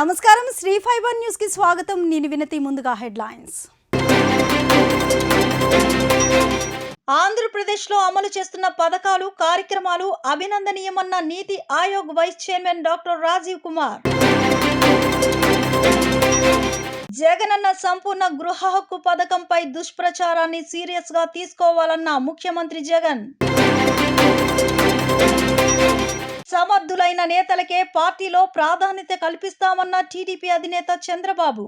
నమస్కారం Shri fibre news కి స్వాగతం నేను వినతి ముందుగా హెడ్లైన్స్ ఆంధ్రప్రదేశ్లో అమలు చేస్తున్న పథకాలు కార్యక్రమాలు అభినందనీయమన్న NITI Aayog vice chairman doctor Rajiv Kumar Jagananna Sampoorna Gruha హక్కు పథకంపై దుష్ప్రచారాన్ని సీరియస్ గా తీసుకోవాలన్న ముఖ్యమంత్రి జగన్ సమర్థులైన నేతలకే పార్టీలో ప్రాధాన్యత కల్పిస్తామన్న టీడీపీ అధినేత చంద్రబాబు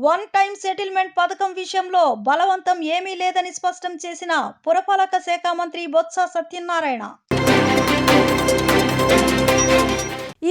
వన్ టైం సెటిల్మెంట్ పథకం విషయంలో బలవంతం ఏమీ లేదని స్పష్టం చేసిన పురపాలక శాఖ మంత్రి బొత్స సత్యనారాయణ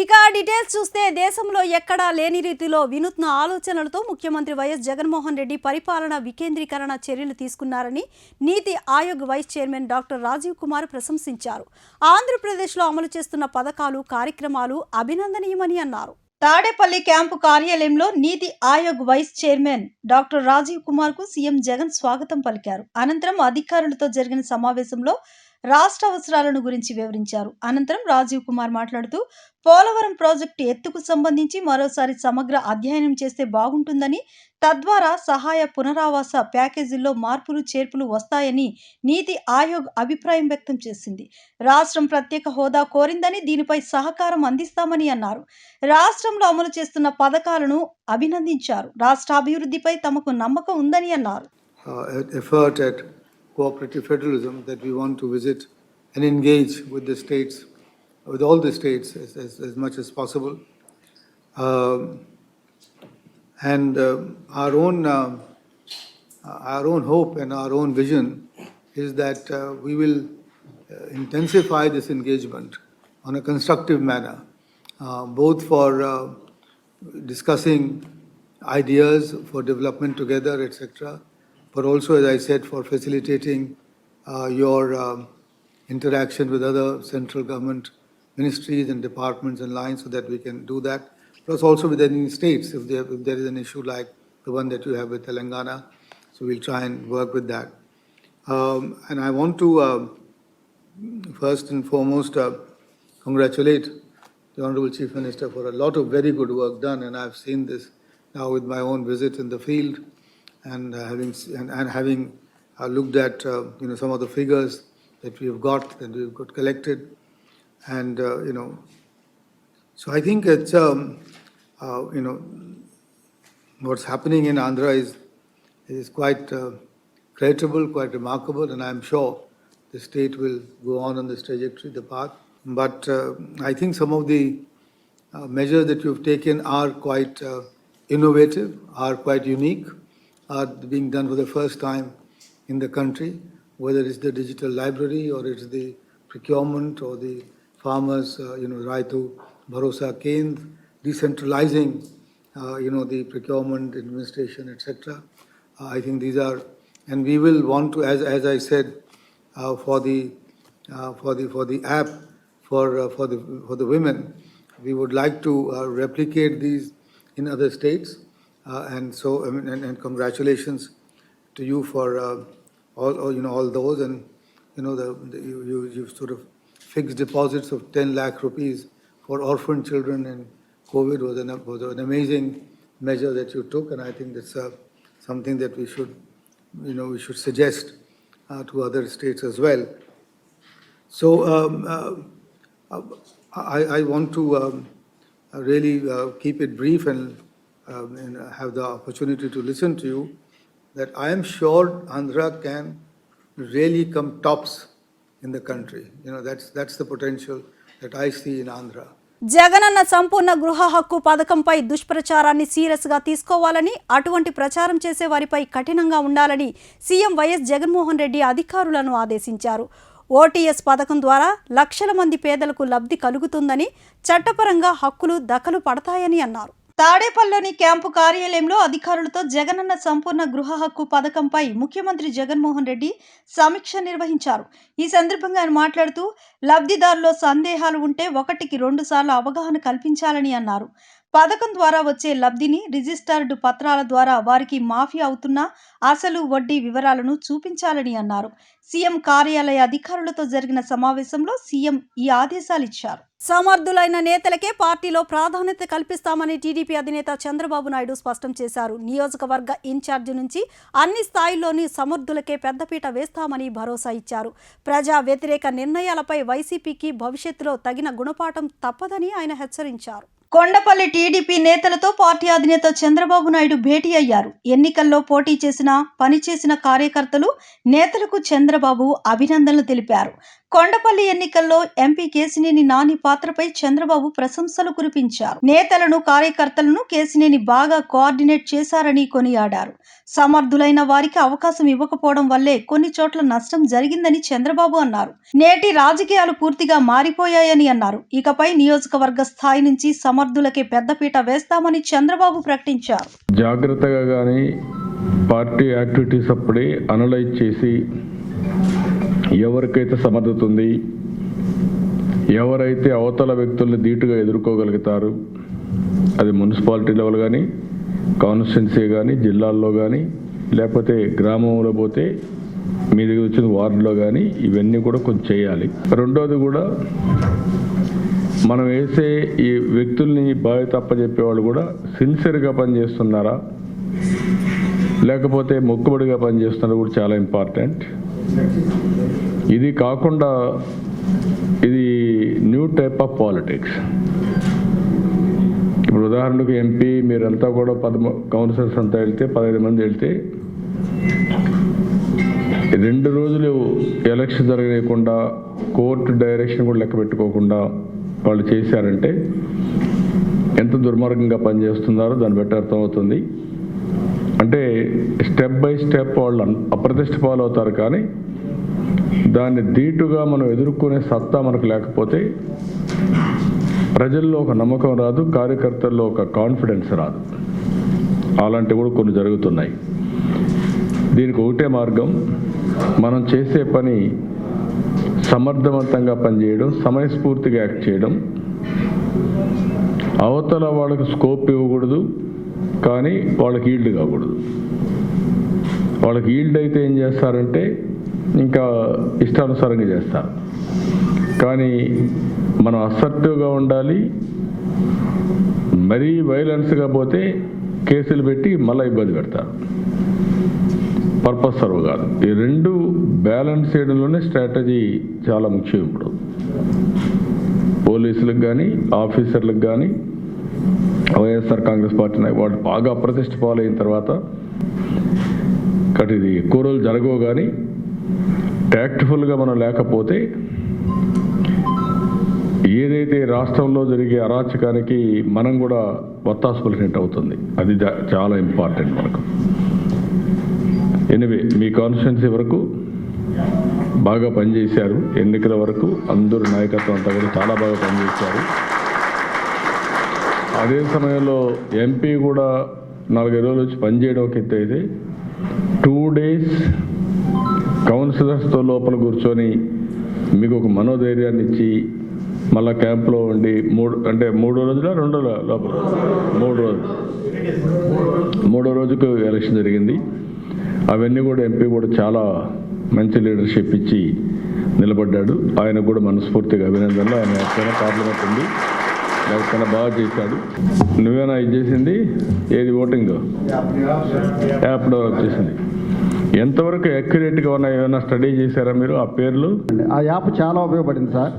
ఇక డీటెయిల్స్ చూస్తే దేశంలో ఎక్కడా లేని రీతిలో వినూత్న ఆలోచనలతో ముఖ్యమంత్రి వైఎస్ జగన్మోహన్ రెడ్డి పరిపాలన వికేంద్రీకరణ చర్యలు తీసుకున్నారని NITI Aayog vice chairman doctor Rajiv Kumar ప్రశంసించారు. ఆంధ్రప్రదేశ్లో అమలు చేస్తున్న పథకాలు కార్యక్రమాలు అభినందనీయమని అన్నారు. తాడేపల్లి క్యాంపు కార్యాలయంలో NITI Aayog vice chairman doctor Rajiv Kumar కు సీఎం జగన్ స్వాగతం పలికారు. అనంతరం అధికారులతో జరిగిన సమావేశంలో రాష్ట్ర అవసరాలను గురించి వివరించారు. అనంతరం రాజీవ్ కుమార్ మాట్లాడుతూ పోలవరం ప్రాజెక్టు ఎత్తుకు సంబంధించి మరోసారి సమగ్ర అధ్యయనం చేస్తే బాగుంటుందని, తద్వారా సహాయ పునరావాస ప్యాకేజీల్లో మార్పులు చేర్పులు వస్తాయని నీతి ఆయోగ్ అభిప్రాయం వ్యక్తం చేసింది. రాష్ట్రం ప్రత్యేక హోదా కోరిందని, దీనిపై సహకారం అందిస్తామని అన్నారు. రాష్ట్రంలో అమలు చేస్తున్న పథకాలను అభినందించారు. రాష్ట్ర అభివృద్ధిపై తమకు నమ్మకం ఉందని అన్నారు. Cooperative federalism that we want to visit and engage with the states, with all the states as much as possible. Our own hope and our own vision is that we will intensify this engagement on a constructive manner, both for discussing ideas for development together, etc., but also, as I said, for facilitating your interaction with other central government ministries and departments and lines so that we can do that. Plus also with any states, if there is an issue like the one that you have with Telangana, so we'll try and work with that. And I want to first and foremost congratulate the Honorable Chief Minister for a lot of very good work done, and I've seen this now with my own visit in the field. And having looked at some of the figures that we've got collected, and so I think it's what's happening in Andhra is quite creditable, quite remarkable, and I'm sure the state will go on this trajectory, the path. But I think some of the measures that you've taken are quite innovative, are quite unique, are being done for the first time in the country, whether it's the digital library or it's the procurement or the farmers, Raitu Bharosa Kendra, decentralizing, the procurement, administration, etc. I think these are, and we will want to, as I said, for the app for the women, we would like to replicate these in other states. And so, and congratulations to you for all those, and you've sort of fixed deposits of 10 lakh rupees for orphan children, and COVID was an amazing measure that you took, and I think that's something that we should suggest to other states as well. So I want to really keep it brief and have the opportunity to listen to you, that I am sure Andhra can really come tops in the country. That's the potential that I see in Andhra. Jagananna Sampoorna Gruha హక్కు పథకంపై దుష్ప్రచారాన్ని serious గా తీసుకోవాలని, అటువంటి ప్రచారం చేసే వారిపై కఠినంగా ఉండాలని CM YS Jaganmohan Reddy అధికారులను ఆదేశించారు. ఓటీఎస్ పథకం ద్వారా లక్షల మంది పేదలకు లబ్ధి కలుగుతుందని, చట్టపరంగా హక్కులు దఖలు పడతాయని అన్నారు. తాడేపల్లిలోని క్యాంపు కార్యాలయంలో అధికారులతో జగనన్న సంపూర్ణ గృహ హక్కు పథకంపై ముఖ్యమంత్రి జగన్మోహన్ రెడ్డి సమీక్ష నిర్వహించారు. ఈ సందర్భంగా ఆయన మాట్లాడుతూ లబ్ధిదారుల్లో సందేహాలు ఉంటే 1కి 2 సార్లు అవగాహన కల్పించాలని అన్నారు. పథకం ద్వారా వచ్చే లబ్ధిని రిజిస్టర్డ్ పత్రాల ద్వారా వారికి మాఫీ అవుతున్న అసలు వడ్డీ వివరాలను చూపించాలని అన్నారు. సీఎం కార్యాలయ అధికారులతో జరిగిన సమావేశంలో సీఎం ఈ ఆదేశాలు ఇచ్చారు. సమర్థులైన నేతలకే పార్టీలో ప్రాధాన్యత కల్పిస్తామని టీడీపీ అధినేత చంద్రబాబు నాయుడు స్పష్టం చేశారు. నియోజకవర్గ ఇన్ఛార్జి నుంచి అన్ని స్థాయిల్లోని సమర్థులకే పెద్దపీట వేస్తామని భరోసా ఇచ్చారు. ప్రజా వ్యతిరేక నిర్ణయాలపై వైసీపీకి భవిష్యత్తులో తగిన గుణపాఠం తప్పదని ఆయన హెచ్చరించారు. కొండపల్లి టీడీపీ నేతలతో పార్టీ అధినేత చంద్రబాబు నాయుడు భేటీ అయ్యారు. ఎన్నికల్లో పోటీ చేసిన పనిచేసిన కార్యకర్తలు నేతలకు చంద్రబాబు అభినందనలు తెలిపారు. కొండపల్లి ఎన్నికల్లో ఎంపీ కేశినేని నాని పాత్రపై చంద్రబాబు ప్రశంసలు కురిపించారు. నేతలను కార్యకర్తలను కేశినేని బాగా కోఆర్డినేట్ చేశారని కొనియాడారు. సమర్థులైన వారికి అవకాశం ఇవ్వకపోవడం వల్లే కొన్ని చోట్ల నష్టం జరిగిందని చంద్రబాబు అన్నారు. నేటి రాజకీయాలు పూర్తిగా మారిపోయాయని అన్నారు. ఇకపై నియోజకవర్గ స్థాయి నుంచి సమర్థులకే పెద్దపీట వేస్తామని చంద్రబాబు ప్రకటించారు. జాగ్రత్తగా కానీ పార్టీ యాక్టివిటీస్ అప్పుడే అనలైజ్ చేసి ఎవరికైతే సమర్థత ఉంది, ఎవరైతే అవతల వ్యక్తుల్ని ధీటుగా ఎదుర్కోగలుగుతారు, అది మున్సిపాలిటీ లెవెల్ కానీ, కాన్స్టిట్యున్సీ కానీ, జిల్లాల్లో కానీ, లేకపోతే గ్రామంలో పోతే మీ దగ్గర వచ్చిన వార్డులో కానీ, ఇవన్నీ కూడా కొంచెం చేయాలి. రెండోది కూడా మనం వేసే ఈ వ్యక్తుల్ని బాధ్యత అప్పచెప్పేవాళ్ళు కూడా సిన్సియర్గా పనిచేస్తున్నారా లేకపోతే మొక్కుబడిగా పనిచేస్తున్నారా కూడా చాలా ఇంపార్టెంట్. ఇది కాకుండా ఇది న్యూ టైప్ ఆఫ్ పాలిటిక్స్. ఇప్పుడు ఉదాహరణకు ఎంపీ మీరంతా కూడా కౌన్సిలర్స్ అంతా వెళ్తే 15 మంది వెళ్తే 2 రోజులు ఎలక్షన్ జరగకుండా కోర్టు డైరెక్షన్ కూడా లెక్క పెట్టుకోకుండా వాళ్ళు చేశారంటే ఎంత దుర్మార్గంగా పనిచేస్తున్నారో దాన్ని బట్టి అర్థమవుతుంది. అంటే స్టెప్ బై స్టెప్ వాళ్ళు అప్రతిష్ట పాలవుతారు, కానీ దాన్ని ధీటుగా మనం ఎదుర్కొనే సత్తా మనకు లేకపోతే ప్రజల్లో ఒక నమ్మకం రాదు, కార్యకర్తల్లో ఒక కాన్ఫిడెన్స్ రాదు. అలాంటివి కూడా కొన్ని జరుగుతున్నాయి. దీనికి ఒకటే మార్గం, మనం చేసే పని సమర్థవంతంగా పనిచేయడం, సమయస్ఫూర్తిగా యాక్ట్ చేయడం, అవతల వాళ్ళకి స్కోప్ ఇవ్వకూడదు, కానీ వాళ్ళకి ఈల్డ్ కాకూడదు. వాళ్ళకి ఈల్డ్ అయితే ఏం చేస్తారంటే ఇంకా ఇష్టానుసారంగా చేస్తారు. కానీ మనం అసర్టివ్గా ఉండాలి. మరీ వైలెన్స్గా పోతే కేసులు పెట్టి మళ్ళీ ఇబ్బంది పెడతారు. పర్పస్ సర్వ్ కాదు. ఈ రెండు బ్యాలెన్స్ చేయడంలోనే స్ట్రాటజీ చాలా ముఖ్యం. ఇప్పుడు పోలీసులకు కానీ ఆఫీసర్లకు కానీ వైఎస్ఆర్ కాంగ్రెస్ పార్టీ వాళ్ళు బాగా అప్రతిష్ట పాలైన తర్వాత ఇది ఎక్కువ రోజులు జరగవు, కానీ ట్యాక్ట్ఫుల్గా మనం లేకపోతే ఏదైతే రాష్ట్రంలో జరిగే అరాచకానికి మనం కూడా వత్తాసు పలికినట్టు అవుతుంది. అది చాలా ఇంపార్టెంట్ మనకు. ఎనివే, మీ కాన్స్టిట్యున్సీ వరకు బాగా పనిచేశారు. ఎన్నికల వరకు అందరూ నాయకత్వం అంతా కూడా చాలా బాగా పనిచేశారు. అదే సమయంలో ఎంపీ కూడా 4 రోజులు వచ్చి పనిచేయడం ఒక ఎత్తు అయితే 2 days కౌన్సిలర్స్తో లోపల కూర్చొని మీకు ఒక మనోధైర్యాన్ని ఇచ్చి మళ్ళా క్యాంప్లో ఉండి 3 రోజుల 2 రోజుల లోపల 3 రోజులు 3వ రోజుకు ఎలక్షన్ జరిగింది. అవన్నీ కూడా ఎంపీ కూడా చాలా మంచి లీడర్షిప్ ఇచ్చి నిలబడ్డాడు. ఆయనకు కూడా మనస్ఫూర్తిగా అభినందనలు. ఆయన ఎక్కడైనా పార్లమెంట్ ఉంది, ఎక్కడైనా బాగా చేశాడు. నువ్వేనా ఇది చేసింది? ఏది ఓటింగ్ యాప్లో వచ్చేసింది. ఎంతవరకు అక్యురేట్గా ఉన్నాయి? ఏమైనా స్టడీ చేశారా మీరు? ఆ పేర్లు ఆ యాప్ చాలా ఉపయోగపడింది సార్.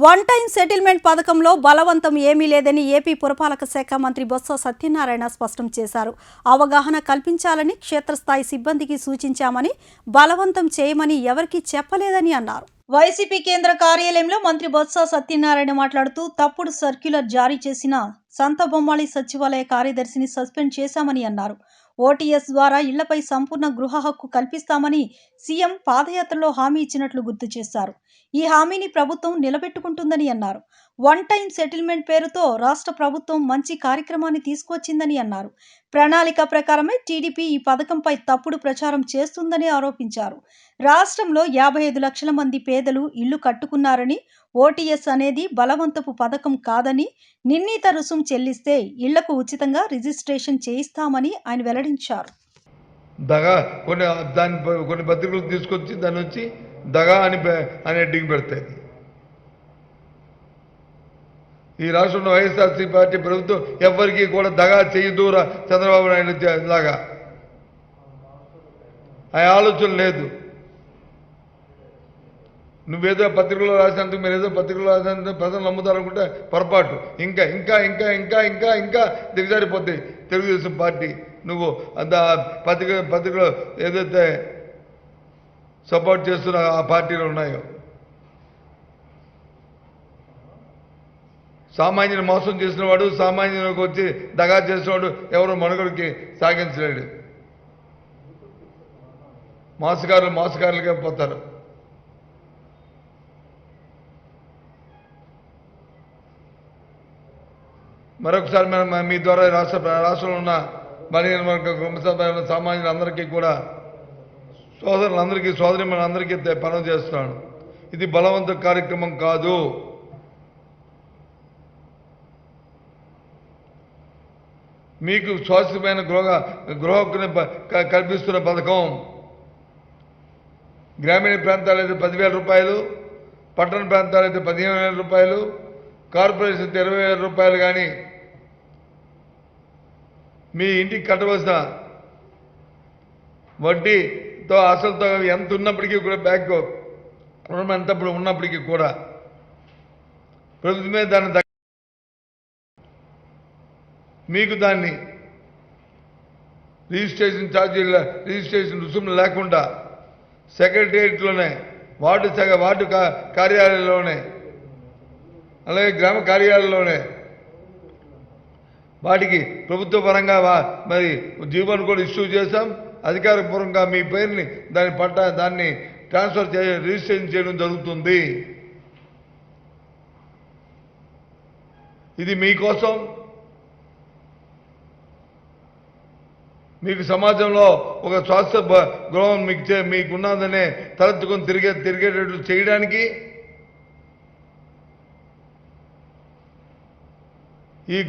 వన్ టైం సెటిల్మెంట్ పథకంలో బలవంతం ఏమీ లేదని ఏపీ పురపాలక శాఖ మంత్రి బొత్స సత్యనారాయణ స్పష్టం చేశారు. అవగాహన కల్పించాలని క్షేత్రస్థాయి సిబ్బందికి సూచించామని, బలవంతం చేయమని ఎవరికీ చెప్పలేదని అన్నారు. వైసీపీ కేంద్ర కార్యాలయంలో మంత్రి బొత్స సత్యనారాయణ మాట్లాడుతూ తప్పుడు సర్క్యులర్ జారీ చేసిన సంతబొమ్మాళి సచివాలయ కార్యదర్శిని సస్పెండ్ చేశామని అన్నారు. ఓటీఎస్ ద్వారా ఇళ్లపై సంపూర్ణ గృహ హక్కు కల్పిస్తామని సీఎం పాదయాత్రలో హామీ ఇచ్చినట్లు గుర్తు చేశారు. ఈ హామీని ప్రభుత్వం నిలబెట్టుకుంటుందని అన్నారు. వన్ టైం సెటిల్మెంట్ పేరుతో రాష్ట్ర ప్రభుత్వం మంచి కార్యక్రమాన్ని తీసుకొచ్చిందని అన్నారు. ప్రణాళిక ప్రకారమే టీడీపీ ఈ పథకంపై తప్పుడు ప్రచారం చేస్తుందని ఆరోపించారు. రాష్ట్రంలో 55 లక్షల మంది పేదలు ఇళ్లు కట్టుకున్నారని, ఓటీఎస్ అనేది బలవంతపు పథకం కాదని, నిర్ణీత రుసుం చెల్లిస్తే ఇళ్లకు ఉచితంగా రిజిస్ట్రేషన్ చేయిస్తామని ఆయన వెల్లడించారు. దగా కొన్ని పత్రికలు తీసుకొచ్చి దాన్ని వచ్చి దగా అని హెడ్డింగ్ పెడతాయి. ఈ రాష్ట్రంలో వైఎస్ఆర్సీ పార్టీ ప్రభుత్వం ఎవరికి కూడా దగా చేయదు చంద్రబాబు నాయుడు లాగా ఆ ఆలోచన లేదు. నువ్వేదో పత్రికలో రాసినందుకు మీరేదో పత్రికలో రాసినందుకు ప్రజలు నమ్ముతారనుకుంటే పొరపాటు. ఇంకా ఇంకా ఇంకా ఇంకా ఇంకా ఇంకా దిగజారిపోద్ది తెలుగుదేశం పార్టీ. నువ్వు పత్రికలో ఏదైతే సపోర్ట్ చేస్తున్న ఆ పార్టీలు ఉన్నాయో, సామాన్యుని మోసం చేసిన వాడు, సామాన్యునికి వచ్చి దగా చేసినవాడు ఎవరు మనుగడికి సాగించలేడు. మోసగారులుగా పోతారు. మరొకసారి మనం మీ ద్వారా రాష్ట్రంలో ఉన్న బలహీన వర్గ సామాన్యులందరికీ కూడా, సోదరులందరికీ, సోదరిమణులందరికీ పనులు చేస్తున్నాను. ఇది బలవంత కార్యక్రమం కాదు. మీకు శాశ్వతమైన గృహ హక్కుని కల్పిస్తున్న పథకం. గ్రామీణ ప్రాంతాలైతే 10,000 రూపాయలు, పట్టణ ప్రాంతాలైతే 15,000 రూపాయలు, కార్పొరేషన్ 20,000 రూపాయలు. కానీ మీ ఇంటికి కట్టవలసిన వడ్డీతో అసలుతో ఎంత ఉన్నప్పటికీ కూడా బ్యాంకు రుణం ఎంత ఉన్నప్పటికీ కూడా ప్రభుత్వమే దాన్ని మీకు దాన్ని రిజిస్ట్రేషన్ రుసుములు లేకుండా సెక్రటేరియట్లోనే, వార్డు కార్యాలయంలోనే, అలాగే గ్రామ కార్యాలయంలోనే వాటికి ప్రభుత్వ పరంగా మరి జీవోను కూడా ఇష్యూ చేశాం. అధికారపూర్వకంగా మీ పేరుని దాన్ని ట్రాన్స్ఫర్ రిజిస్ట్రేషన్ చేయడం జరుగుతుంది. ఇది మీకోసం, మీకు సమాజంలో ఒక స్వాస్థ్య గృహం మీకున్నదనే తలెత్తుకొని తిరిగేటట్లు చేయడానికి ఈ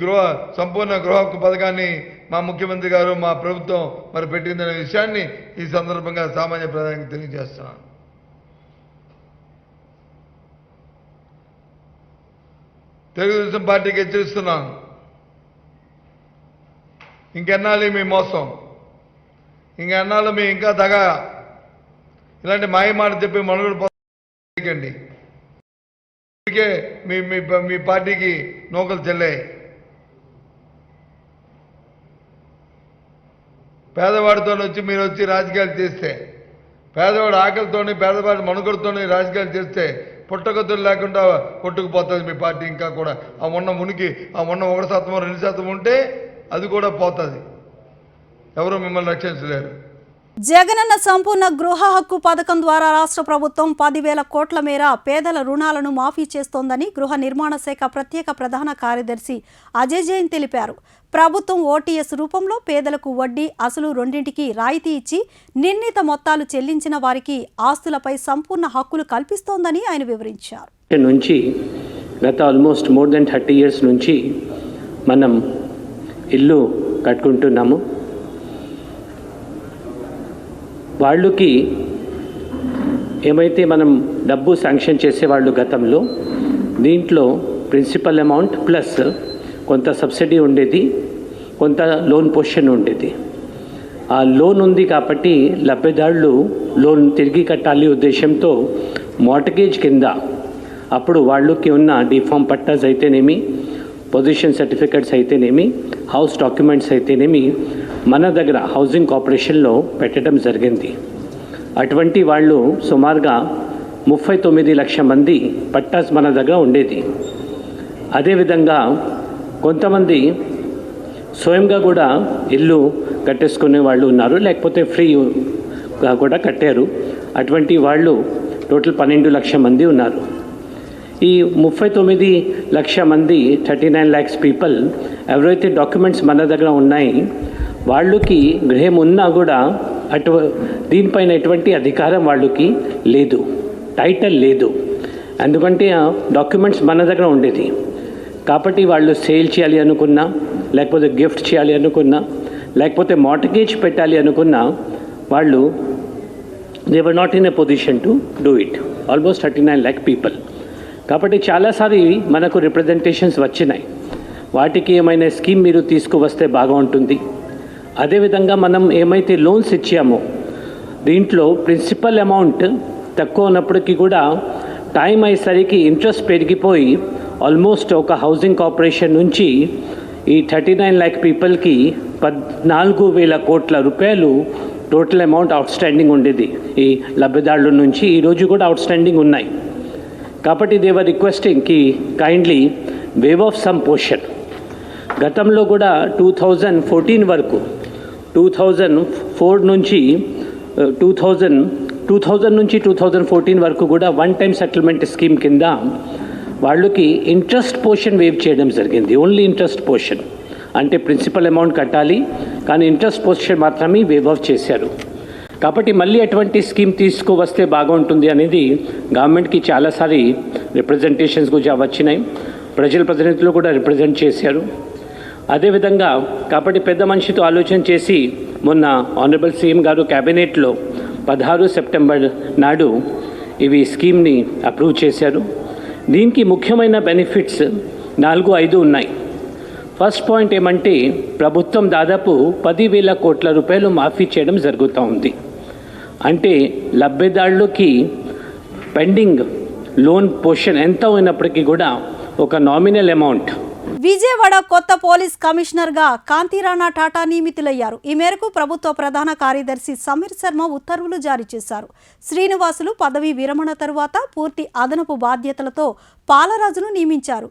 సంపూర్ణ గృహ హక్కు పథకాన్ని మా ముఖ్యమంత్రి గారు, మా ప్రభుత్వం మరి పెట్టిందనే విషయాన్ని ఈ సందర్భంగా సామాన్య ప్రజానికి తెలియజేస్తున్నాను. తెలుగుదేశం పార్టీకి హెచ్చరిస్తున్నాను. ఇంకెన్నాళ్ళు మీ మోసం, ఇంకెన్నాళ్ళు మీ ఇంకా దగా, ఇలాంటి మాయమాట చెప్పి మనుగడ పోకండి. ఇప్పటికే మీ పార్టీకి నూకలు చెల్లాయి. పేదవాడితో మీరు వచ్చి రాజకీయాలు చేస్తే, పేదవాడి ఆకలితోని, పేదవాడి మనుగడతోని రాజకీయాలు చేస్తే పుట్టగతులు లేకుండా కొట్టుకుపోతుంది మీ పార్టీ. ఇంకా కూడా ఆ ఉన్న 1% 2% ఉంటే అది కూడా పోతుంది. ఎవరు మిమ్మల్ని రక్షించలేరు. జగనన్న సంపూర్ణ గృహ హక్కు పథకం ద్వారా రాష్ట్ర ప్రభుత్వం 10,000 కోట్ల మేర పేదల రుణాలను మాఫీ చేస్తోందని గృహ నిర్మాణ శాఖ ప్రత్యేక ప్రధాన కార్యదర్శి అజయ్ జైన్ తెలిపారు. ప్రభుత్వం ఓటీఎస్ రూపంలో పేదలకు వడ్డీ, అసలు రెండింటికి రాయితీ ఇచ్చి నిర్ణీత మొత్తాలు చెల్లించిన వారికి ఆస్తులపై సంపూర్ణ హక్కులు కల్పిస్తోందని ఆయన వివరించారు. నుంచి గత ఆల్మోస్ట్ మోర్ దెన్ 30 years నుంచి మనం ఇల్లు కట్టుకుంటున్నాము. వాళ్ళకి ఏమైతే మనం డబ్బు శాంక్షన్ చేసేవాళ్ళు గతంలో, దీంట్లో ప్రిన్సిపల్ అమౌంట్ ప్లస్ కొంత సబ్సిడీ ఉండేది, కొంత లోన్ పొజిషన్ ఉండేది. ఆ లోన్ ఉంది కాబట్టి లబ్ధిదారులు లోన్ తిరిగి కట్టాలి ఉద్దేశంతో మార్టగేజ్ కింద అప్పుడు వాళ్ళకి ఉన్న డిఫామ్ పట్టాస్ అయితేనేమి, పొజిషన్ సర్టిఫికెట్స్ అయితేనేమి, హౌస్ డాక్యుమెంట్స్ అయితేనేమి మన దగ్గర హౌసింగ్ కార్పొరేషన్లో పెట్టడం జరిగింది. అటువంటి వాళ్ళు సుమారుగా 39 లక్షల మంది పట్టాస్ మన దగ్గర ఉండేది. అదేవిధంగా కొంతమంది స్వయంగా కూడా ఇల్లు కట్టేసుకునే వాళ్ళు ఉన్నారు, లేకపోతే ఫ్రీగా కూడా కట్టారు. అటువంటి వాళ్ళు టోటల్ 12 లక్షల మంది ఉన్నారు. ఈ 39 లక్షల మంది 39 lakhs పీపుల్ ఎవరైతే డాక్యుమెంట్స్ మన దగ్గర ఉన్నాయి వాళ్ళకి గృహం ఉన్నా కూడా దీనిపైన ఎటువంటి అధికారం వాళ్ళకి లేదు, టైటిల్ లేదు. ఎందుకంటే ఆ డాక్యుమెంట్స్ మన దగ్గర ఉండేది కాబట్టి వాళ్ళు సేల్ చేయాలి అనుకున్నా, లేకపోతే గిఫ్ట్ చేయాలి అనుకున్నా, లేకపోతే మార్టగేజ్ పెట్టాలి అనుకున్నా వాళ్ళు they were not in a position to do it. Almost 39 lakh people. కాబట్టి చాలాసారి మనకు రిప్రజెంటేషన్స్ వచ్చినాయి, వాటికి ఏమైనా స్కీమ్ మీరు తీసుకువస్తే బాగా ఉంటుంది. అదేవిధంగా మనం ఏమైతే లోన్స్ ఇచ్చామో దీంట్లో ప్రిన్సిపల్ అమౌంట్ తక్కువ ఉన్నప్పటికీ కూడా టైం అయ్యేసరికి ఇంట్రెస్ట్ పెరిగిపోయి ఆల్మోస్ట్ ఒక హౌసింగ్ కార్పొరేషన్ నుంచి ఈ 39 lakh పీపుల్కి 14,000 కోట్ల రూపాయలు టోటల్ అమౌంట్ అవుట్ స్టాండింగ్ ఉండేది. ఈ లబ్ధిదారుల నుంచి ఈరోజు కూడా అవుట్ స్టాండింగ్ ఉన్నాయి. కాబట్టి దే వర్ రిక్వెస్టింగ్ కి kindly wave of some portion. గతంలో కూడా 2014 వరకు 2004 నుంచి 2014 వరకు కూడా వన్ టైం సెటిల్మెంట్ స్కీమ్ కింద వాళ్ళకి ఇంట్రెస్ట్ పోర్షన్ వేవ్ చేయడం జరిగింది. ఓన్లీ ఇంట్రెస్ట్ పోర్షన్ అంటే ప్రిన్సిపల్ అమౌంట్ కట్టాలి కానీ ఇంట్రెస్ట్ పోర్షన్ మాత్రమే వేవ్ ఆఫ్ చేశారు. కాబట్టి మళ్ళీ అటువంటి స్కీమ్ తీసుకువస్తే బాగుంటుంది అనేది గవర్నమెంట్కి చాలాసారి రిప్రజెంటేషన్స్ కూడా వచ్చినాయి, ప్రజల ప్రతినిధులు కూడా రిప్రజెంట్ చేశారు. అదేవిధంగా కాబట్టి పెద్ద మనిషితో ఆలోచన చేసి మొన్న ఆనరబుల్ సీఎం గారు క్యాబినెట్లో 16 సెప్టెంబర్ నాడు ఇవి స్కీమ్ని అప్రూవ్ చేశారు. దీనికి ముఖ్యమైన బెనిఫిట్స్ 4-5 ఉన్నాయి. ఫస్ట్ పాయింట్ ఏమంటే ప్రభుత్వం దాదాపు 10,000 కోట్ల రూపాయలు మాఫీ చేయడం జరుగుతూ ఉంది. అంటే లబ్ధిదారులకి పెండింగ్ లోన్ పోర్షన్ ఎంత అయినప్పటికీ కూడా ఒక నామినల్ అమౌంట్. విజయవాడ కొత్త పోలీస్ కమిషనర్గా కాంతిరాణా టాటా నియమితులయ్యారు. ఈ మేరకు ప్రభుత్వ ప్రధాన కార్యదర్శి సమీర్ శర్మ ఉత్తర్వులు జారీ చేశారు. శ్రీనివాసులు పదవీ విరమణ తరువాత పూర్తి అదనపు బాధ్యతలతో పాలరాజును నియమించారు.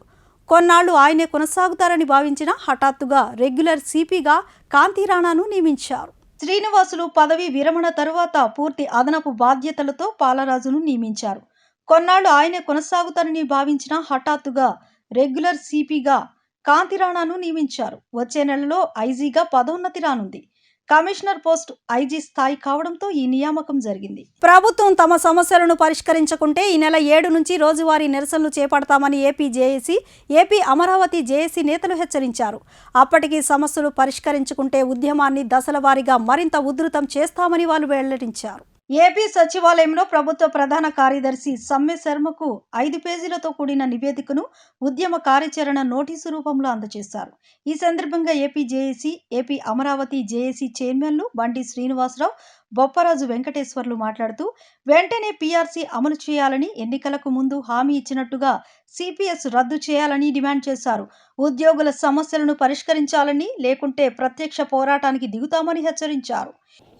కొన్నాళ్లు ఆయనే కొనసాగుతారని భావించిన హఠాత్తుగా రెగ్యులర్ సిపిగా కాంతిరాణాను నియమించారు. శ్రీనివాసులు పదవీ విరమణ తరువాత పూర్తి అదనపు బాధ్యతలతో పాలరాజును నియమించారు. కొన్నాళ్లు ఆయనే కొనసాగుతారని భావించిన హఠాత్తుగా రెగ్యులర్ సిపిగా కాంతిరాణాను నియమించారు. వచ్చే నెలలో ఐజీగా పదోన్నతి రానుంది. కమిషనర్ పోస్ట్ ఐజీ స్థాయి కావడంతో ఈ నియామకం జరిగింది. ప్రభుత్వం తమ సమస్యలను పరిష్కరించకుంటే ఈ నెల 7 నుంచి రోజువారీ నిరసనలు చేపడతామని AP JAC, AP Amaravati JAC నేతలు హెచ్చరించారు. అప్పటికి సమస్యలు పరిష్కరించుకుంటే ఉద్యమాన్ని దశల వారీగా మరింత ఉధృతం చేస్తామని వాళ్ళు వెల్లడించారు. ఏపీ సచివాలయంలో ప్రభుత్వ ప్రధాన కార్యదర్శి సమ్మె శర్మకు 5 పేజీలతో కూడిన నివేదికను ఉద్యమ కార్యాచరణ నోటీసు రూపంలో అందజేశారు. ఈ సందర్భంగా AP JAC, AP Amaravati JAC చైర్మన్లు బండి శ్రీనివాసరావు, బొప్పరాజు వెంకటేశ్వర్లు మాట్లాడుతూ వెంటనే పీఆర్సీ అమలు చేయాలని, ఎన్నికలకు ముందు హామీ ఇచ్చినట్టుగా సిపిఎస్ రద్దు చేయాలని డిమాండ్ చేశారు. ఉద్యోగుల సమస్యలను పరిష్కరించాలని, లేకుంటే ప్రత్యక్ష పోరాటానికి దిగుతామని హెచ్చరించారు.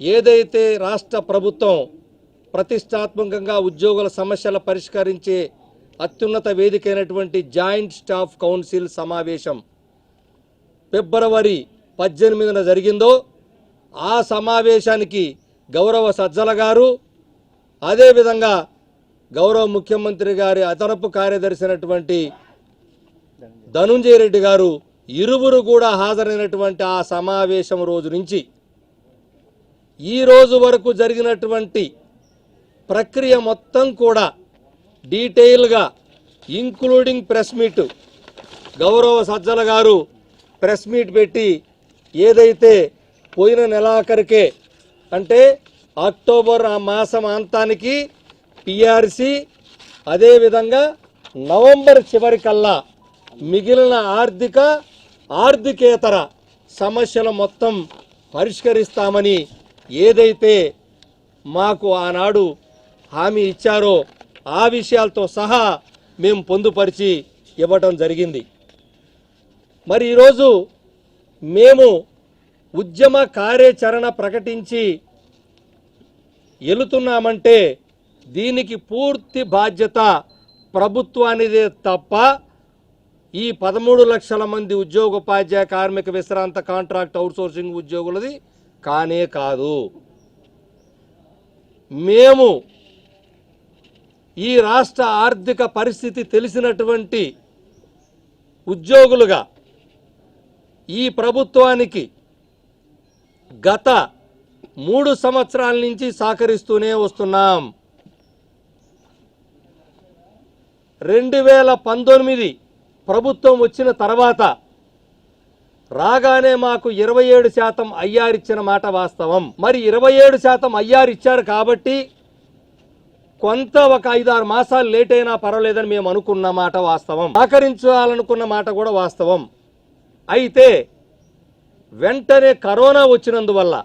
ఏదైతే రాష్ట్ర ప్రభుత్వం ప్రతిష్టాత్మకంగా ఉద్యోగుల సమస్యల పరిష్కరించే అత్యున్నత వేదికైనటువంటి జాయింట్ స్టాఫ్ కౌన్సిల్ సమావేశం ఫిబ్రవరి 18న జరిగిందో ఆ సమావేశానికి గౌరవ సజ్జల గారు, అదేవిధంగా గౌరవ ముఖ్యమంత్రి గారి అదనపు కార్యదర్శి అయినటువంటి ధనుంజయ రెడ్డి గారు ఇరువురు కూడా హాజరైనటువంటి ఆ సమావేశం రోజు నుంచి ఈ రోజు వరకు జరిగినటువంటి ప్రక్రియ మొత్తం కూడా డీటెయిల్గా ఇంక్లూడింగ్ ప్రెస్ మీట్, గౌరవ సజ్జల గారు ప్రెస్ మీట్ పెట్టి ఏదైతే పోయిన నెలాఖరికే అంటే అక్టోబర్ ఆ మాసం అంతానికి పిఆర్సి, అదేవిధంగా నవంబర్ చివరికల్లా మిగిలిన ఆర్థికేతర సమస్యలు మొత్తం పరిష్కరిస్తామని ఏదైతే మాకు ఆనాడు హామీ ఇచ్చారో ఆ విషయాలతో సహా మేము పొందుపరిచి ఇవ్వటం జరిగింది. మరి ఈరోజు మేము ఉద్యమ కార్యాచరణ ప్రకటించి వెళుతున్నామంటే దీనికి పూర్తి బాధ్యత ప్రభుత్వానిదే తప్ప ఈ 13 లక్షల మంది ఉద్యోగోపాధ్యాయ కార్మిక విశ్రాంత కాంట్రాక్ట్ అవుట్సోర్సింగ్ ఉద్యోగులది కానే కాదు. మేము ఈ రాష్ట్ర ఆర్థిక పరిస్థితి తెలిసినటువంటి ఉద్యోగులుగా ఈ ప్రభుత్వానికి గత 3 సంవత్సరాల నుంచి సహకరిస్తూనే వస్తున్నాం. 2019 ప్రభుత్వం వచ్చిన తర్వాత రాగానే మాకు 27% ఐఆర్ ఇచ్చిన మాట వాస్తవం. మరి 27% ఐఆర్ ఇచ్చారు కాబట్టి కొంత ఒక 5-6 మాసాలు లేట్ అయినా పర్వాలేదని మేము అనుకున్న మాట వాస్తవం, సహకరించాలనుకున్న మాట కూడా వాస్తవం. అయితే వెంటనే కరోనా వచ్చినందువల్ల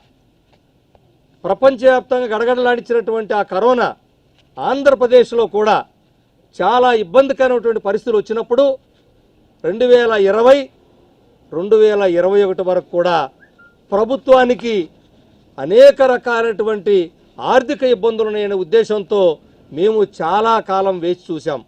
ప్రపంచవ్యాప్తంగా గడగడలాడించినటువంటి ఆ కరోనా ఆంధ్రప్రదేశ్లో కూడా చాలా ఇబ్బందికరమైనటువంటి పరిస్థితులు వచ్చినప్పుడు 2020, 2021 వరకు కూడా ప్రభుత్వానికి అనేక రకాలైనటువంటి ఆర్థిక ఇబ్బందులు ఉన్నాయనే ఉద్దేశంతో మేము చాలా కాలం వేచి చూసాం.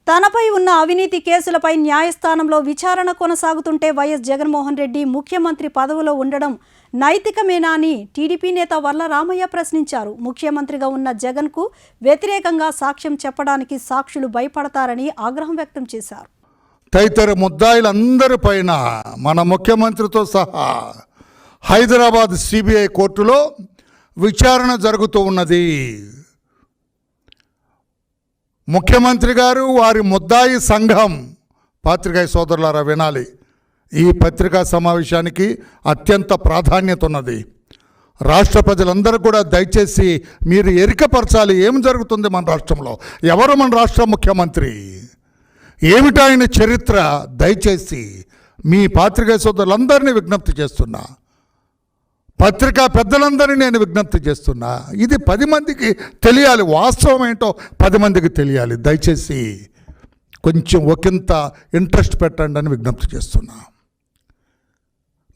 తనపై ఉన్న అవినీతి కేసులపై న్యాయస్థానంలో విచారణ కొనసాగుతుంటే వైఎస్ జగన్మోహన్ రెడ్డి ముఖ్యమంత్రి పదవిలో ఉండడం నైతికమేనా అని టీడీపీ నేత వర్ల రామయ్య ప్రశ్నించారు. ముఖ్యమంత్రిగా ఉన్న జగన్కు వ్యతిరేకంగా సాక్ష్యం చెప్పడానికి సాక్షులు భయపడతారని ఆగ్రహం వ్యక్తం చేశారు. తదితర ముద్దాయిలందరి పైన మన ముఖ్యమంత్రితో సహా హైదరాబాద్ సిబిఐ కోర్టులో విచారణ జరుగుతూ ఉన్నది. ముఖ్యమంత్రి గారు, వారి ముద్దాయి సంఘం, పాత్రికేయ సోదరులారా వినాలి, ఈ పత్రికా సమావేశానికి అత్యంత ప్రాధాన్యత ఉన్నది. రాష్ట్ర ప్రజలందరూ కూడా దయచేసి మీరు ఎరికపరచాలి ఏం జరుగుతుంది మన రాష్ట్రంలో, ఎవరు మన రాష్ట్ర ముఖ్యమంత్రి, ఏమిటి ఆయన చరిత్ర. దయచేసి మీ పాత్రికేయ సోదరులందరినీ విజ్ఞప్తి చేస్తున్నా, పత్రికా పెద్దలందరినీ నేను విజ్ఞప్తి చేస్తున్నా, ఇది 10 మందికి తెలియాలి, వాస్తవం ఏంటో 10 మందికి తెలియాలి. దయచేసి కొంచెం ఒకంత ఇంట్రెస్ట్ పెట్టండి అని విజ్ఞప్తి చేస్తున్నా.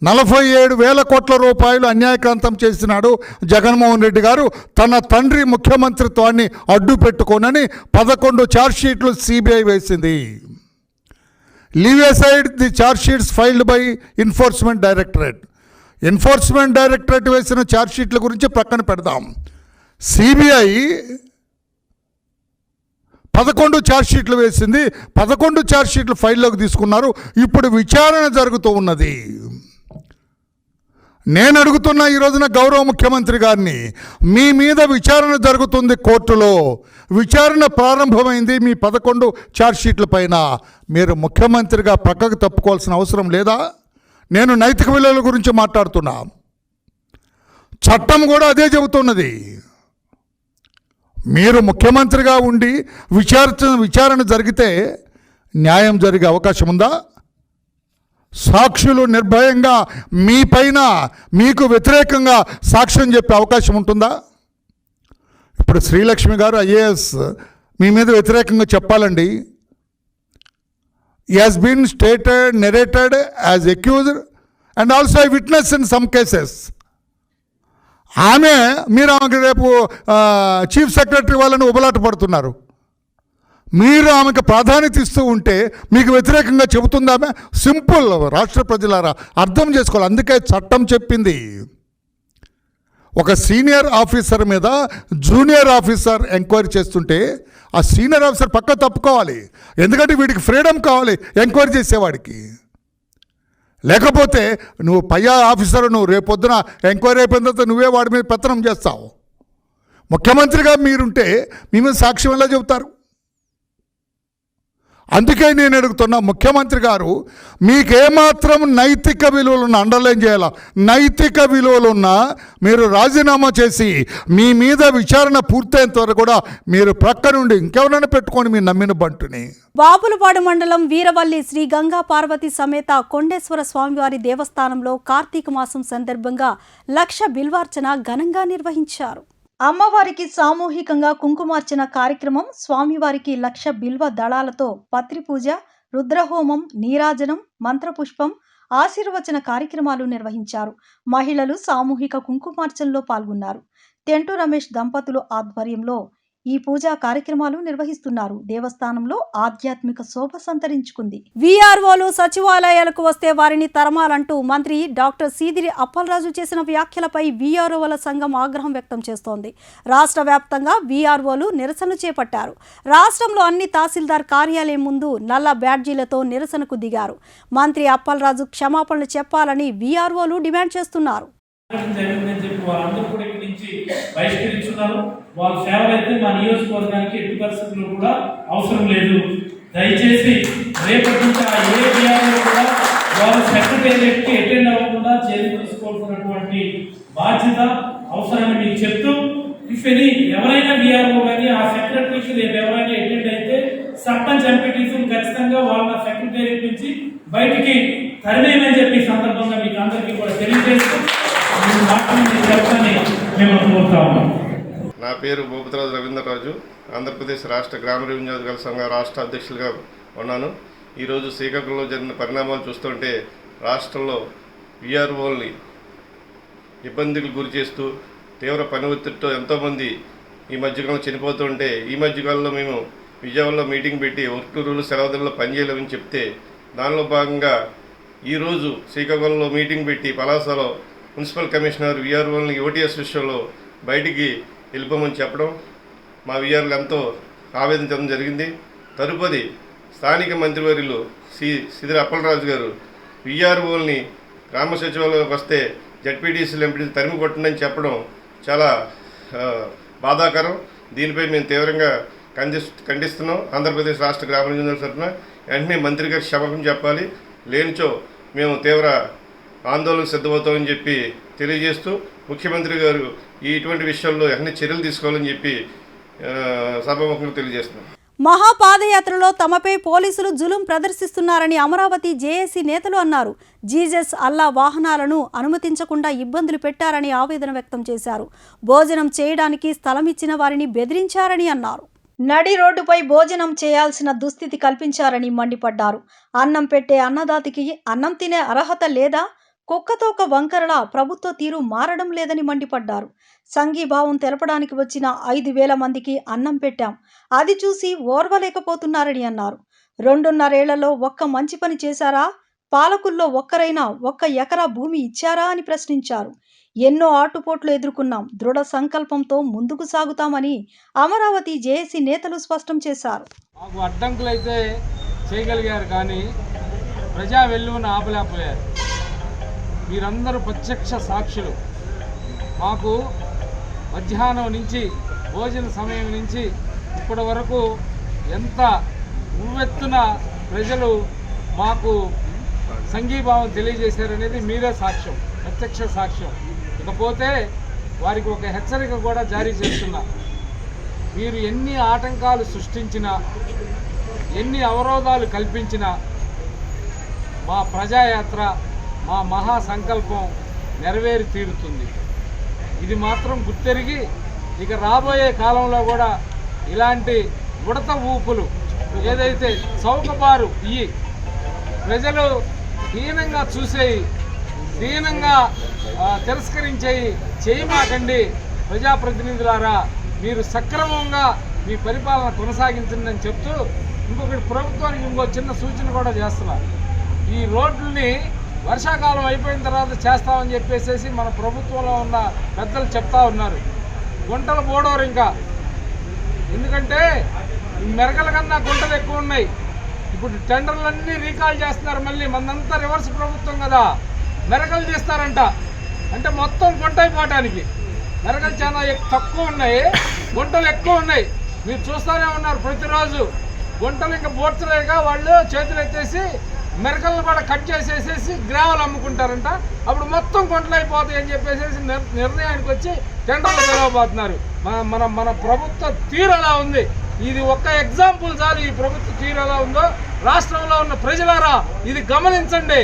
47,000 కోట్ల రూపాయలు అన్యాయక్రాంతం చేసినాడు జగన్మోహన్ రెడ్డి గారు. తన తండ్రి ముఖ్యమంత్రిత్వాన్ని అడ్డు పెట్టుకోనని 11 ఛార్జ్షీట్లు సిబిఐ వేసింది. Leave aside the ఛార్జ్షీట్స్ filed by enforcement directorate. Enforcement directorate వేసిన ఛార్జ్షీట్ల గురించి ప్రక్కన పెడదాం. సిబిఐ 11 ఛార్జ్షీట్లు వేసింది, 11 ఛార్జ్షీట్లు ఫైల్లోకి తీసుకున్నారు. ఇప్పుడు విచారణ జరుగుతూ ఉన్నది. నేను అడుగుతున్న ఈ రోజున గౌరవ ముఖ్యమంత్రి గారిని, మీ మీద విచారణ జరుగుతుంది కోర్టులో, విచారణ ప్రారంభమైంది మీ 11 ఛార్జ్షీట్ల పైన, మీరు ముఖ్యమంత్రిగా పక్కకు తప్పుకోవాల్సిన అవసరం లేదా? నేను నైతిక విలువల గురించి మాట్లాడుతున్నా, చట్టం కూడా అదే చెబుతున్నది. మీరు ముఖ్యమంత్రిగా ఉండి విచారణ జరిగితే న్యాయం జరిగే అవకాశం ఉందా? సాక్షులు నిర్భయంగా మీ పైన మీకు వ్యతిరేకంగా సాక్ష్యం చెప్పే అవకాశం ఉంటుందా? ఇప్పుడు శ్రీలక్ష్మి గారు ఐఏఎస్ మీ మీద వ్యతిరేకంగా చెప్పాలండి. He has been narrated as accused and also a witness in some cases. మీరు ఆమెకు రేపు చీఫ్ సెక్రటరీ వాళ్ళని ఉబలాట పడుతున్నారు. మీరు ఆమెకు ప్రాధాన్యత ఇస్తూ ఉంటే మీకు వ్యతిరేకంగా చెబుతుందామె? సింపుల్, రాష్ట్ర ప్రజలారా అర్థం చేసుకోవాలి. అందుకే చట్టం చెప్పింది, ఒక సీనియర్ ఆఫీసర్ మీద జూనియర్ ఆఫీసర్ ఎంక్వైరీ చేస్తుంటే ఆ సీనియర్ ఆఫీసర్ పక్క తప్పుకోవాలి. ఎందుకంటే వీడికి ఫ్రీడమ్ కావాలి ఎంక్వైరీ చేసేవాడికి. లేకపోతే నువ్వు పై ఆఫీసర్, నువ్వు రేపొద్దున ఎంక్వైరీ అయిపోయిన తర్వాత నువ్వే వాడి మీద పెత్తనం చేస్తావు. ముఖ్యమంత్రిగా మీరుంటే మీ మీద సాక్ష్యం ఎలా చెబుతారు? అందుకే నేను అడుగుతున్నా, ముఖ్యమంత్రి గారు మీకేమాత్రం నైతిక విలువలున్నా, అండర్లైన్ చేయాల, నైతిక విలువలున్నా మీరు రాజీనామా చేసి మీ మీద విచారణ పూర్తయినంత వరకు కూడా మీరు ప్రక్క నుండి ఇంకెవరైనా పెట్టుకోండి మీ నమ్మిన బంటుని. బాపులపాడు మండలం వీరవల్లి శ్రీ గంగా పార్వతి సమేత కొండేశ్వర స్వామివారి దేవస్థానంలో కార్తీక మాసం సందర్భంగా 1,00,000 బిల్వార్చన ఘనంగా నిర్వహించారు. అమ్మవారికి సామూహికంగా కుంకుమార్చన కార్యక్రమం, స్వామివారికి 1,00,000 బిల్వ దళాలతో పత్రి పూజ, రుద్రహోమం, నీరాజనం, మంత్రపుష్పం, ఆశీర్వచన కార్యక్రమాలు నిర్వహించారు. మహిళలు సామూహిక కుంకుమార్చనలో పాల్గొన్నారు. తెంటు రమేష్ దంపతులు ఆధ్వర్యంలో ఈ పూజా కార్యక్రమాలు నిర్వహిస్తున్నారు. దేవస్థానంలో ఆధ్యాత్మిక శోభ సంతరించుకుంది. వీఆర్ఓలు సచివాలయాలకు వస్తే వారిని తరమాలంటూ మంత్రి డాక్టర్ సీదిరి అప్పలరాజు చేసిన వ్యాఖ్యలపై వీఆర్ఓల సంఘం ఆగ్రహం వ్యక్తం చేస్తోంది. రాష్ట్ర వ్యాప్తంగా వీఆర్ఓలు నిరసనలు చేపట్టారు. రాష్ట్రంలో అన్ని తహసీల్దార్ కార్యాలయం ముందు నల్ల బ్యాడ్జీలతో నిరసనకు దిగారు. మంత్రి అప్పలరాజు క్షమాపణలు చెప్పాలని వీఆర్ఓలు డిమాండ్ చేస్తున్నారు. జరిగిందని చెప్పి వాళ్ళందరూ కూడా ఇక్కడి నుంచి బహిష్కరించున్నారు. వాళ్ళ సేవలు అయితే మా నియోజకవర్గానికి ఎట్టి పరిస్థితుల్లో కూడా అవసరం లేదు. దయచేసి రేపటి నుంచి ఏ విఆర్ఓ కూడా వాళ్ళ సెక్రటేరియట్కి అటెండ్ అవ్వకుండా చర్యలు తీసుకోవాల్సినటువంటి బాధ్యత అవసరాన్ని మీకు చెప్తూ, ఇఫ్ ఎనీ ఎవరైనా విఆర్ఓ కానీ ఆ సెక్రటరీకి రేపు ఎవరైనా అటెండ్ అయితే సర్పంచ్ ఎంపీటీసీ ఖచ్చితంగా వాళ్ళ సెక్రటేరియట్ నుంచి బయటికి తరిమేయమని చెప్పి సందర్భంగా మీకు అందరికీ కూడా తెలియజేస్తూ నా పేరు భూపతిరాజు రవీంద్రరాజు. ఆంధ్రప్రదేశ్ రాష్ట్ర గ్రామ రెవెన్యూ అధికారుల సంఘ రాష్ట్ర అధ్యక్షులుగా ఉన్నాను. ఈరోజు శ్రీకాకుళంలో జరిగిన పరిణామాలు చూస్తుంటే రాష్ట్రంలో వీఆర్ఓల్ని ఇబ్బందులకు గురి చేస్తూ తీవ్ర పని ఒత్తిడితో ఎంతోమంది ఈ మధ్యకాలంలో చనిపోతుంటే, ఈ మధ్యకాలంలో మేము విజయవాడలో మీటింగ్ పెట్టి 1 రోజులు సెలవులలో పనిచేయలేమని చెప్తే, దానిలో భాగంగా ఈరోజు శ్రీకాకుళంలో మీటింగ్ పెట్టి పలాసలో మున్సిపల్ కమిషనర్ వీఆర్ఓల్ని ఓటీఎస్ విషయంలో బయటికి వెళ్ళిపోమని చెప్పడం మా వీఆర్లు ఎంతో ఆవేదన చెందడం జరిగింది. తదుపరి స్థానిక మంత్రివర్యులు సీదిరి అప్పలరాజు గారు వీఆర్ఓల్ని గ్రామ సచివాలయంలోకి వస్తే జడ్పీటీసీలు ఎంపీటీసీ తరిమి కొట్టండి చెప్పడం చాలా బాధాకరం. దీనిపై మేము తీవ్రంగా ఖండిస్తున్నాం. ఆంధ్రప్రదేశ్ రాష్ట్ర గ్రామ రెవెన్యూ తరఫున వెంటనే మంత్రి గారికి క్షమాపణ చెప్పాలి, లేనిచో మేము తీవ్ర ఆందోళన సిద్ధమవుతామని చెప్పి తెలియజేస్తూ, ముఖ్యమంత్రి గారు ఇటువంటి విషయాల్లో అన్ని చర్యలు తీసుకోవాలని చెప్పి సభాముఖంగా తెలియజేస్తున్నాం. మహాపాదయాత్రలో తమపై పోలీసులు జులుం ప్రదర్శిస్తున్నారని అమరావతి జేఏసీ నేతలు అన్నారు. జీజస్ అల్లా వాహనాలను అనుమతించకుండా ఇబ్బందులు పెట్టారని ఆవేదన వ్యక్తం చేశారు. భోజనం చేయడానికి స్థలం ఇచ్చిన వారిని బెదిరించారని అన్నారు. నడి రోడ్డుపై భోజనం చేయాల్సిన దుస్థితి కల్పించారని మండిపడ్డారు. అన్నం పెట్టే అన్నదాతికి అన్నం తినే అర్హత లేదా? కుక్కతోక వంకరలా ప్రభుత్వ తీరు మారడం లేదని మండిపడ్డారు. సంఘీభావం తెలపడానికి వచ్చిన 5,000 మందికి అన్నం పెట్టాం, అది చూసి ఓర్వలేకపోతున్నారని అన్నారు. 2.5 ఏళ్లలో ఒక్క మంచి పని చేశారా? పాలకుల్లో ఒక్కరైనా 1 ఎకరా భూమి ఇచ్చారా అని ప్రశ్నించారు. ఎన్నో ఆటుపోట్లు ఎదుర్కొన్నాం, దృఢ సంకల్పంతో ముందుకు సాగుతామని అమరావతి జేఏసీ నేతలు స్పష్టం చేశారు. మాకు అడ్డంకులైతే చేయగలిగారు కానీ ప్రజా వెల్లువను ఆపలేకపోయారు. మీరందరూ ప్రత్యక్ష సాక్షులు. మాకు మధ్యాహ్నం నుంచి భోజన సమయం నుంచి ఇప్పటి వరకు ఎంత ఉవ్వెత్తున ప్రజలు మాకు సంఘీభావం తెలియజేశారనేది మీరే సాక్ష్యం, ప్రత్యక్ష సాక్ష్యం. ఇకపోతే వారికి ఒక హెచ్చరిక కూడా జారీ చేస్తున్నా. మీరు ఎన్ని ఆటంకాలు సృష్టించినా, ఎన్ని అవరోధాలు కల్పించినా మా ప్రజాయాత్ర, మా మహా సంకల్పం నెరవేరి తీరుతుంది. ఇది మాత్రం గుర్తెరిగి ఇక రాబోయే కాలంలో కూడా ఇలాంటి ఉడత ఊపులు ఏదైతే చౌకబారు ఇవి ప్రజలు హీనంగా చూసేయి, దీనంగా తిరస్కరించేయి చేయమాకండి. ప్రజాప్రతినిధులారా, మీరు సక్రమంగా మీ పరిపాలన కొనసాగించండి అని చెప్తూ ఇంకొకటి ప్రభుత్వానికి ఇంకో చిన్న సూచన కూడా చేస్తున్నారు. ఈ రోడ్లని వర్షాకాలం అయిపోయిన తర్వాత చేస్తామని చెప్పేసి మన ప్రభుత్వంలో ఉన్న పెద్దలు చెప్తా ఉన్నారు. గుంటలు పోడవరు ఇంకా, ఎందుకంటే మెరకల కన్నా గుంటలు ఎక్కువ ఉన్నాయి. ఇప్పుడు టెండర్లన్నీ రీకాల్ చేస్తున్నారు. మళ్ళీ మనంతా రివర్స్ ప్రభుత్వం కదా, మెరకలు చేస్తారంట. అంటే మొత్తం గుంట అయిపోవటానికి మెరకలు చాలా తక్కువ ఉన్నాయి, గుంటలు ఎక్కువ ఉన్నాయి. మీరు చూస్తూనే ఉన్నారు ప్రతిరోజు. గుంటలు ఇంకా బోర్చలేక వాళ్ళు చేతులు ఎత్తేసి మెరకలను కూడా కట్ చేసేసేసి గ్రావెల్ అమ్ముకుంటారంట. అప్పుడు మొత్తం గుంటలు అయిపోతాయి అని చెప్పేసి నిర్ణయానికి వచ్చి టెండర్లు పిలవబోతున్నారు. మన ప్రభుత్వ తీరు అలా ఉంది. ఇది ఒక్క ఎగ్జాంపుల్ చాలు ఈ ప్రభుత్వ తీరు ఎలా ఉందో. రాష్ట్రంలో ఉన్న ప్రజలారా, ఇది గమనించండి,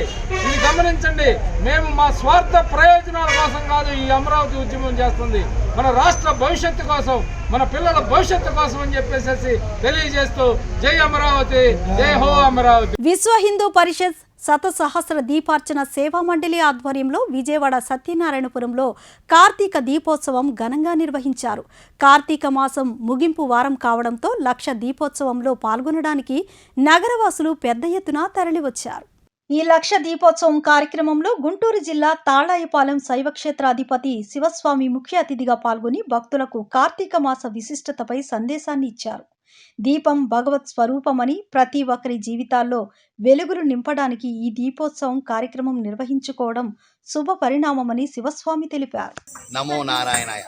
ఇది గమనించండి. మేము మా స్వార్థ ప్రయోజనాల కోసం కాదు ఈ అమరావతి ఉద్యమం చేస్తుంది, మన రాష్ట్ర భవిష్యత్తు కోసం, మన పిల్లల భవిష్యత్తు కోసం అని చెప్పేసి తెలియజేస్తూ జై అమరావతి, జై హో అమరావతి. విశ్వ హిందూ పరిషత్ శతసహస్ర దీపార్చన సేవా మండలి ఆధ్వర్యంలో విజయవాడ సత్యనారాయణపురంలో కార్తీక దీపోత్సవం ఘనంగా నిర్వహించారు. కార్తీక మాసం ముగింపు వారం కావడంతో 1,00,000 దీపోత్సవంలో పాల్గొనడానికి నగరవాసులు పెద్ద ఎత్తున తరలివచ్చారు. ఈ 1,00,000 దీపోత్సవం కార్యక్రమంలో గుంటూరు జిల్లా తాళాయపాలెం శైవక్షేత్రాధిపతి శివస్వామి ముఖ్య అతిథిగా పాల్గొని భక్తులకు కార్తీక మాస విశిష్టతపై సందేశాన్ని ఇచ్చారు. దీపం భగవత్ స్వరూపమని, ప్రతి ఒక్కరి జీవితాల్లో వెలుగులు నింపడానికి ఈ దీపోత్సవం కార్యక్రమం నిర్వహించుకోవడం శుభ పరిణామమని శివస్వామి తెలిపారు. నమో నారాయణాయ.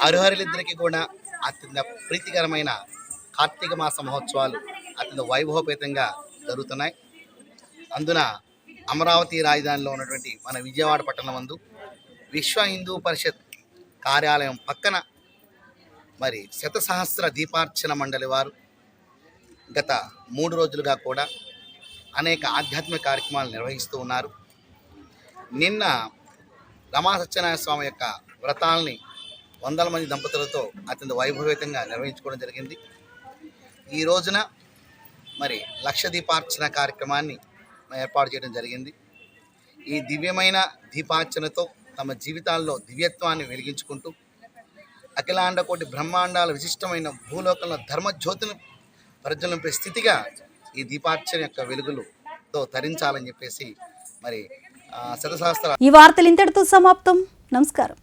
హరిహరులిద్దరికీ కూడా అత్యంత ప్రీతికరమైన కార్తీక మాస మహోత్సవాలు అత్యంత వైభవపేతంగా జరుగుతున్నాయి. అందున అమరావతి రాజధానిలో ఉన్నటువంటి మన విజయవాడ పట్టణం నందు విశ్వ హిందూ పరిషత్ కార్యాలయం పక్కన మరి శతసహస్ర దీపార్చన మండలి వారు గత 3 రోజులుగా కూడా అనేక ఆధ్యాత్మిక కార్యక్రమాలు నిర్వహిస్తూ ఉన్నారు. నిన్న రమా సత్యనారాయణ స్వామి యొక్క వ్రతాలని 100 మంది దంపతులతో అత్యంత వైభవేతంగా నిర్వహించుకోవడం జరిగింది. ఈ రోజున మరి 1,00,000 దీపార్చన కార్యక్రమాన్ని ఏర్పాటు చేయడం జరిగింది. ఈ దివ్యమైన దీపార్చనతో తమ జీవితాల్లో దివ్యత్వాన్ని వెలిగించుకుంటూ అఖిలాండ కోటి బ్రహ్మాండాల విశిష్టమైన భూలోకంలో ధర్మజ్యోతిని ప్రజ్వలింపే స్థితిగా ఈ దీపార్చన యొక్క వెలుగులతో తరించాలని చెప్పేసి మరి శతసహస్ర. ఈ వార్తలు ఇంతటితో సమాప్తం. నమస్కారం.